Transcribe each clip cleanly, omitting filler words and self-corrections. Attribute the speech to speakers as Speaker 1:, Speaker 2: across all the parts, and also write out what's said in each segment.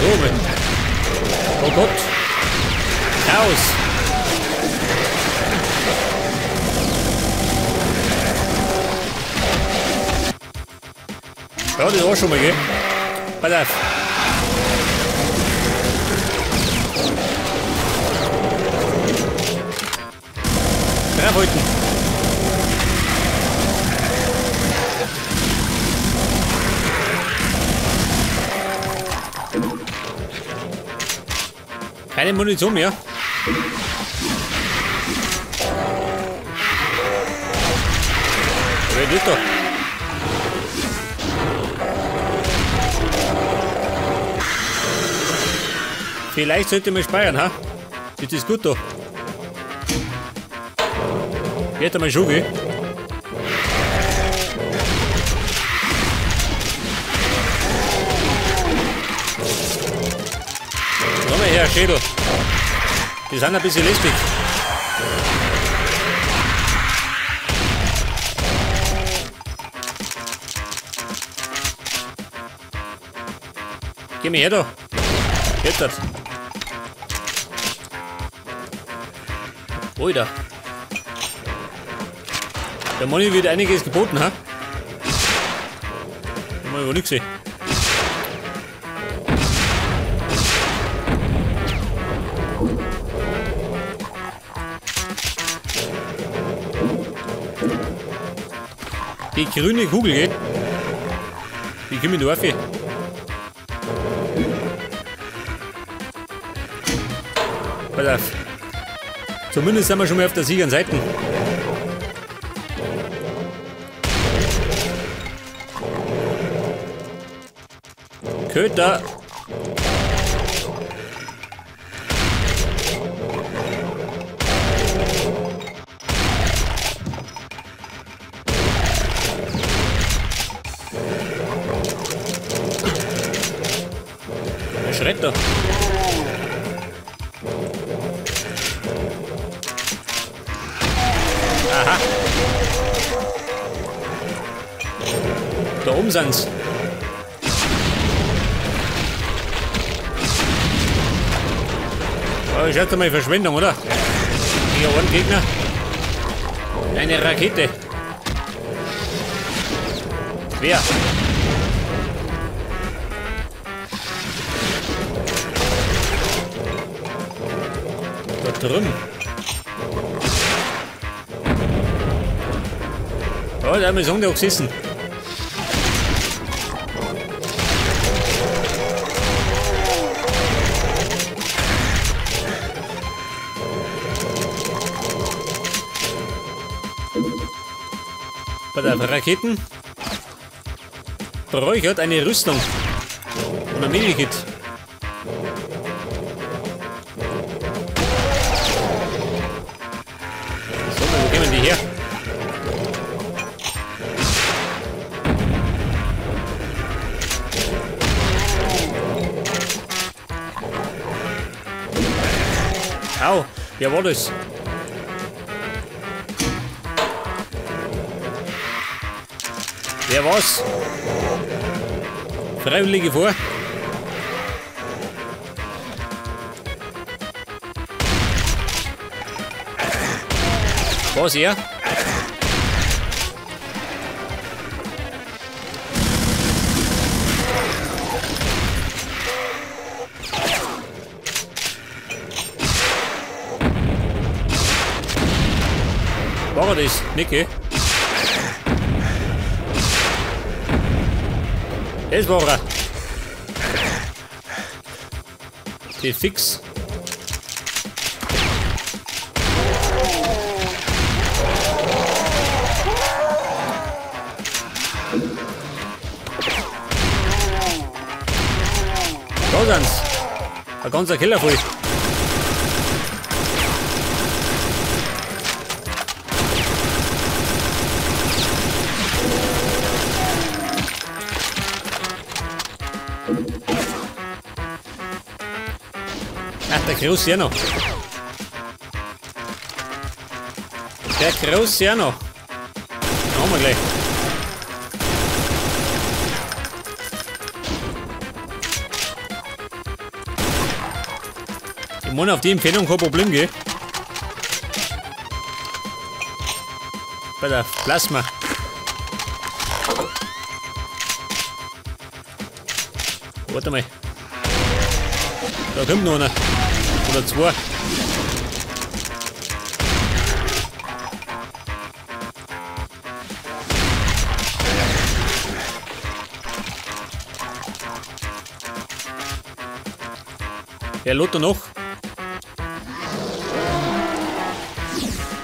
Speaker 1: So, mit. Oh Gott. Chaos. Ja, das war schon mal, gell? Pass auf. Draufhalten. Keine Munition mehr. Wer ist doch? Vielleicht sollte man speichern, ha? Das ist gut doch. Geht einmal schon, gell? Komm mal her, Schädel. Die sind ein bisschen lästig. Geh mir her da. Jetzt das. Alter. Der Moni wird einiges geboten, ha? Haben wir aber nichts gesehen. Die grüne Kugel, geht. Die kommen in die Waffe. Pass auf. Zumindest sind wir schon mal auf der Siegerseite. Köter. Der schreit da. Aha. Da oben sind's. Oh, schaut mal, Verschwendung, oder? Hier ein Gegner. Eine Rakete. Wer? Da drüben. Oh, da haben wir so auch gesessen. Bei der Raketen bräuchert eine Rüstung und ein Medikit. So, wo gehen die her? Au, wer war das? Wer war's? Freiwillige vor. Was er? War er das? Nicke? Das war er. Die fix. Da sind's. Ein ganzer Keller voll. Ach, der Groß ja noch. Der Groß ja noch. Haben wir gleich. Ich meine, auf die Empfehlung kein Problem, gell? Bei der Plasma. Warte mal. Da kommt noch einer. Oder zwei. Wer lädt da noch?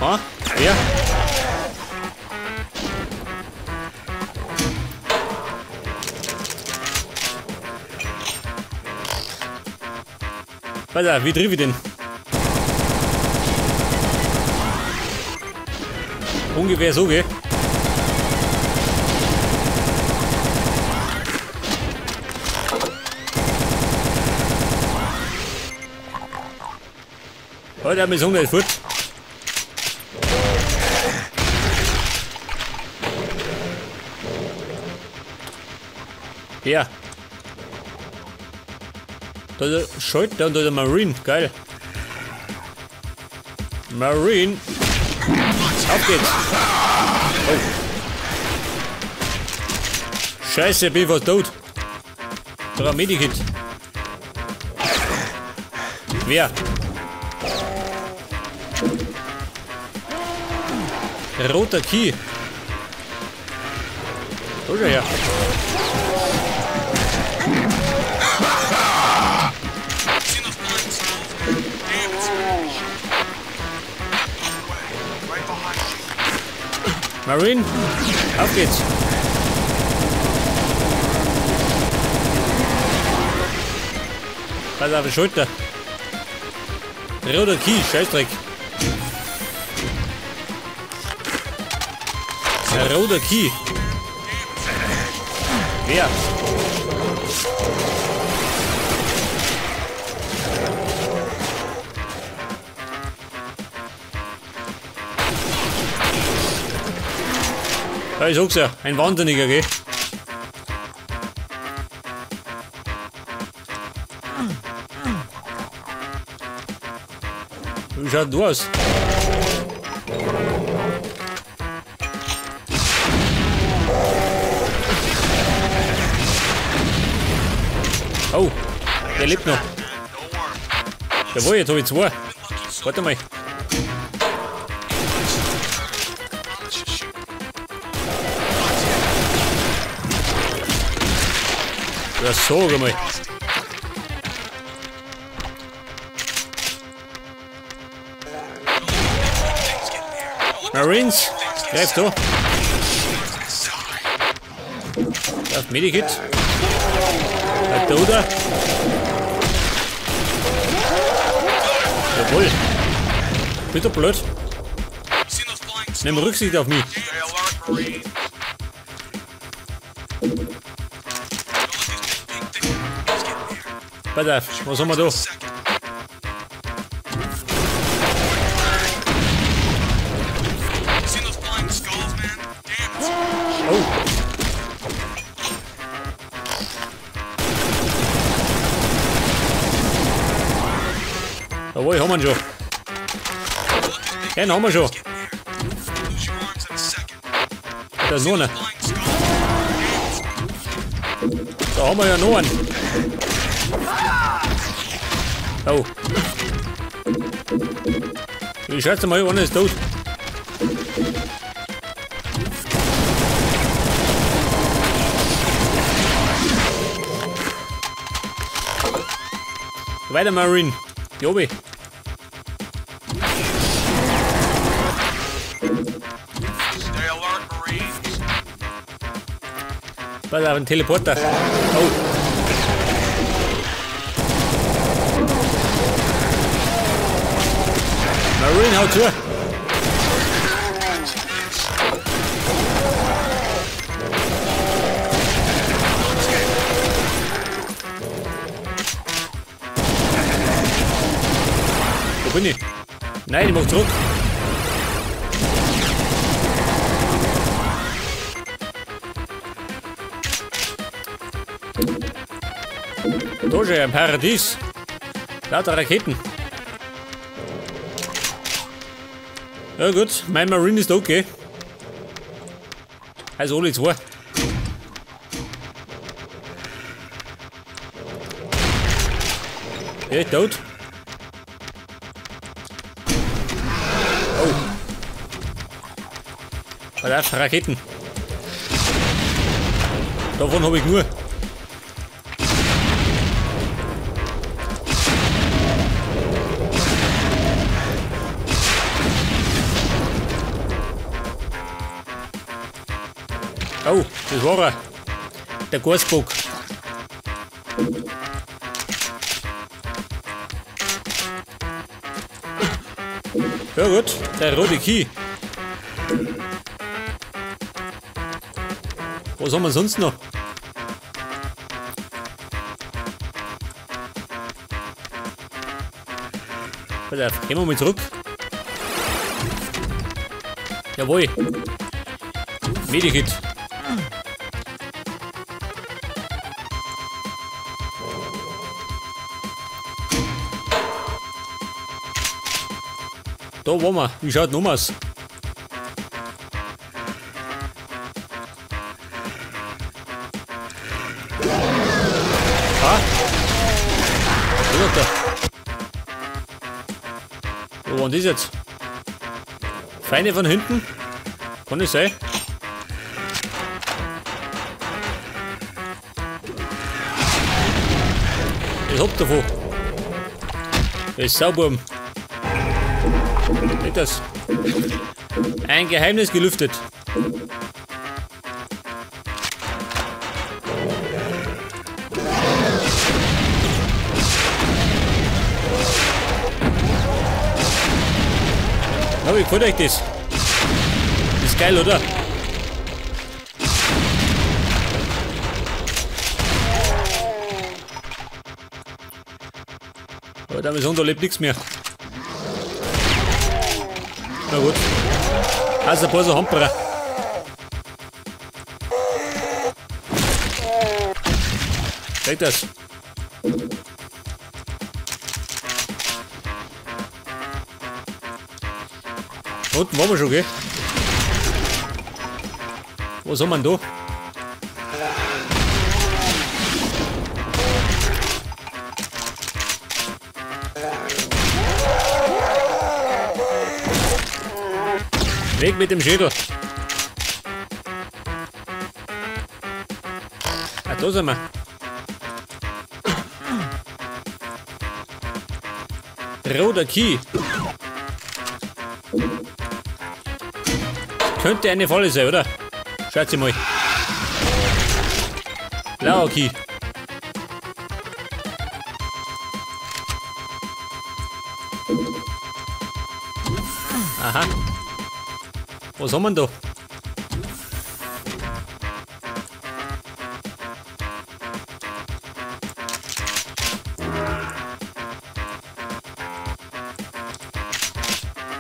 Speaker 1: Ah, wer? Weiter, wie triff ich den? Ungefähr so, gell? Oh, der hat mich so nicht fort. Ja. Da ist der Schalter und da ist der Marine. Geil. Marine. Auf geht's. Oh. Scheiße, bin ich fast tot. Da ein Medikit. Wer? Roter Key. So schon her. Marine, auf geht's. Pass auf die Schulter. Roter Key, Scheißdreck. Roter Key. Wer? Ja, ich sag's ja, ein Wahnsinniger, gell? Wie schaut du aus? Oh, der lebt noch. Jawohl, jetzt habe ich zwei. Warte mal. Ja, sag mal. Marines, greif da. Das Medikit. Der Toter. Jawohl. Bitte blöd. Nimm Rücksicht auf mich. Pass auf, was haben wir da? Oh. Jawohl, haben wir ihn schon. Den haben wir schon. Da ist noch einer. Da haben wir ja noch einen. Oh. Ich schätze mal, einer ist tot. Weiter, Marine. Jobi. Pass auf, ein Teleporter. Oh. Marine, haut zu. Wo bin ich? Nein, ich mach zurück. Da schon ein Paradies. Lauter Raketen. Ja gut, mein Marine ist okay. Also alle zwei. Okay, tot. Oh. Warte auf, Raketen. Davon habe ich nur. Oh, das war er. Der Gasbock. Ja gut, der rote Key. Was haben wir sonst noch? Pass auf, gehen wir mal zurück. Jawohl. Medikit. Da waren wir. Wie schaut noch aus? Ah! Wo war das jetzt? Feinde von hinten? Kann das sein? Ich hab davon. Das ist Sauburm. Seht das? Ein Geheimnis gelüftet. Na, wie gefällt euch das? Das ist geil, oder? Aber da ist da lebt nichts mehr. Na gut. Also ein paar so Hamperer. Seht das? Unten waren wir schon, gell? Was haben wir denn da? Weg mit dem Schädel. Ah, da sind wir. Roter Key. Könnte eine Falle sein, oder? Schaut sie mal. Blauer Key. Aha. Was haben wir denn da?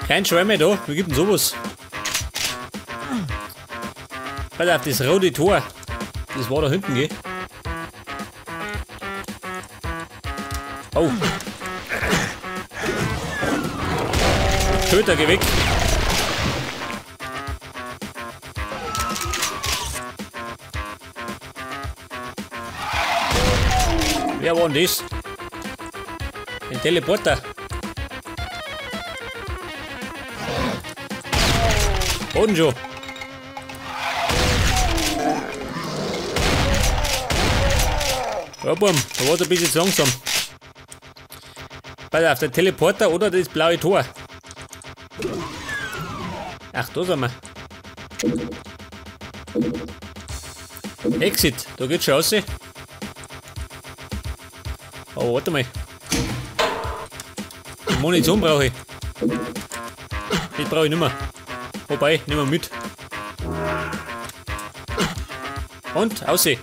Speaker 1: Kein Schwein mehr da. Wie gibt denn sowas? Pass auf, das rote Tor. Das war da hinten, gell? Oh. Töter, geh weg. Wer war denn das? Ein Teleporter. Und schon. Ja, Bum, da war es ein bisschen zu langsam. Pass auf, der Teleporter oder das blaue Tor. Ach, da sind wir. Exit, da geht's schon raus. Oh, warte mal. Die Munition brauche ich. Die brauche ich nicht mehr. Wobei, nehmen wir mit. Und, aussehen.